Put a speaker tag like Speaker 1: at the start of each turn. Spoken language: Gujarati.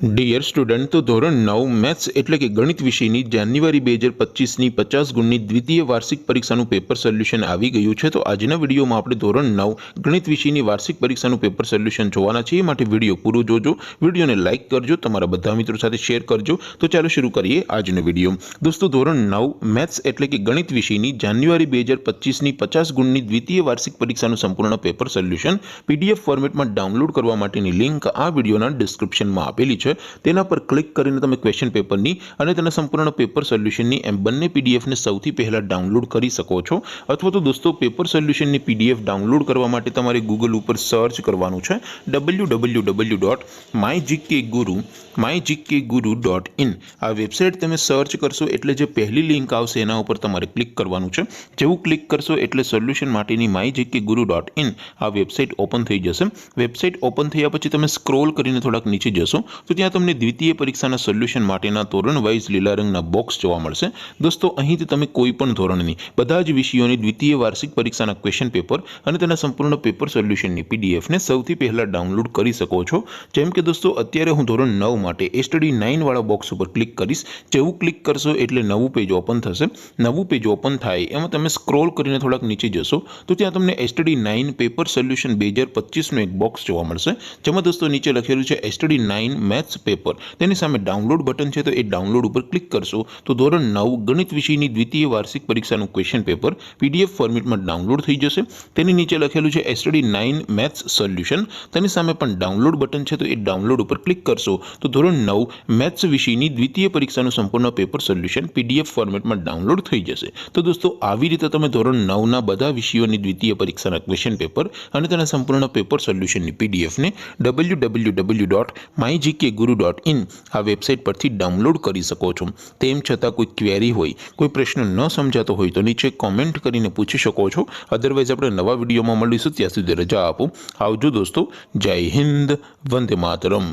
Speaker 1: ડિયર સ્ટુડન્ટ, તો ધોરણ 9 મેથ્સ એટલે કે ગણિત વિષયની જાન્યુઆરી 2025ની 50 ગુણની દ્વિતીય વાર્ષિક પરીક્ષાનું પેપર સોલ્યુશન આવી ગયું છે। તો આજના વિડીયોમાં આપણે ધોરણ 9 ગણિત વિષયની વાર્ષિક પરીક્ષાનું પેપર સોલ્યુશન જોવાના છીએ। માટે વિડીયો પૂરો જોજો, વિડીયોને લાઇક કરજો, તમારા બધા મિત્રો સાથે શેર કરજો। તો ચાલો શરૂ કરીએ આજનો વિડીયો। દોસ્તો, ધોરણ 9 મેથ્સ એટલે કે ગણિત વિષયની જાન્યુઆરી 2025ની 50 ગુણની દ્વિતીય વાર્ષિક પરીક્ષાનું સંપૂર્ણ પેપર સોલ્યુશન PDF ફોર્મેટમાં ડાઉનલોડ કરવા માટેની લિંક આ વિડીયોના ડિસ્ક્રિપ્શનમાં આપેલી છે। તેના પર ક્લિક કરીને તમે ક્વેશ્ચન પેપરની અને તેના સંપૂર્ણ પેપર સોલ્યુશનની એમ બંને પીડીએફને સૌથી પહેલા ડાઉનલોડ કરી શકો છો। અથવા તો દોસ્તો, પેપર સોલ્યુશનની પીડીએફ ડાઉનલોડ કરવા માટે તમારે ગૂગલ ઉપર સર્ચ કરવાનું છે www.mygkguru.in। આ વેબસાઇટ તમે સર્ચ કરશો એટલે જે પહેલી લિંક આવશે એના ઉપર તમારે ક્લિક કરવાનું છે। જેવું ક્લિક કરશો એટલે સોલ્યુશન માટેની mygkguru.in આ વેબસાઇટ ઓપન થઈ જશે। વેબસાઇટ ઓપન થયા પછી તમે સ્ક્રોલ કરીને થોડાક નીચે જશો તો ત્યાં તમને દ્વિતીય પરીક્ષાના સોલ્યુશન માટેના ધોરણ વાઇઝ લીલા રંગના બોક્સ જોવા મળશે। દોસ્તો, અહીંથી તમે કોઈ પણ ધોરણની બધા જ વિષયોની દ્વિતીય વાર્ષિક પરીક્ષાના ક્વેશ્ચન પેપર અને તેના સંપૂર્ણ પેપર સોલ્યુશનની પીડીએફને સૌથી પહેલા ડાઉનલોડ કરી શકો છો। જેમ કે દોસ્તો, અત્યારે હું ધોરણ 9 માટે સ્ટડી 9 વાળા બોક્સ ઉપર ક્લિક કરીશ। જેવું ક્લિક કરશો એટલે નવું પેજ ઓપન થશે। નવું પેજ ઓપન થાય એમાં તમે સ્ક્રોલ કરીને થોડાક નીચે જશો તો ત્યાં તમને સ્ટડી 9 પેપર સોલ્યુશન 2025નું એક બોક્સ જોવા મળશે, જેમાં દોસ્તો નીચે લખેલું છે સ્ટડી 9 મેથ્સ પેપર। તેની સામે ડાઉનલોડ બટન છે, તો એ ડાઉનલોડ ઉપર ક્લિક કરશો તો ધોરણ 9 ગણિત વિષયની દ્વિતીય વાર્ષિક પરીક્ષાનું ક્વેશ્ચન પેપર PDF ફોર્મેટમાં ડાઉનલોડ થઈ જશે। તેની નીચે લખેલું છે સ્ટડી 9 મેથ્સ સોલ્યુશન। તેની સામે પણ ડાઉનલોડ બટન છે, તો એ ડાઉનલોડ ઉપર ક્લિક કરશો તો ધોરણ 9 મેથ્સ વિષયની દ્વિતીય પરીક્ષાનું સંપૂર્ણ પેપર સોલ્યુશન PDF ફોર્મેટમાં ડાઉનલોડ થઈ જશે। તો દોસ્તો, આવી રીતે તમે ધોરણ 9ના બધા વિષયોની દ્વિતીય પરીક્ષાના ક્વેશ્ચન પેપર અને તેના સંપૂર્ણ પેપર સોલ્યુશનની પીડીએફને www.mygkguru.in આ વેબસાઇટ પરથી ડાઉનલોડ કરી શકો છો। તેમ છતાં કોઈ ક્વેરી હોય, કોઈ પ્રશ્ન ન સમજાતો હોય તો નીચે કોમેન્ટ કરીને પૂછી શકો છો। અધરવાઇઝ આપણે નવા વિડીયોમાં મળીશું, ત્યાં સુધી રજા આપો। આવજો દોસ્તો, જય હિન્દ, વંદે માતરમ।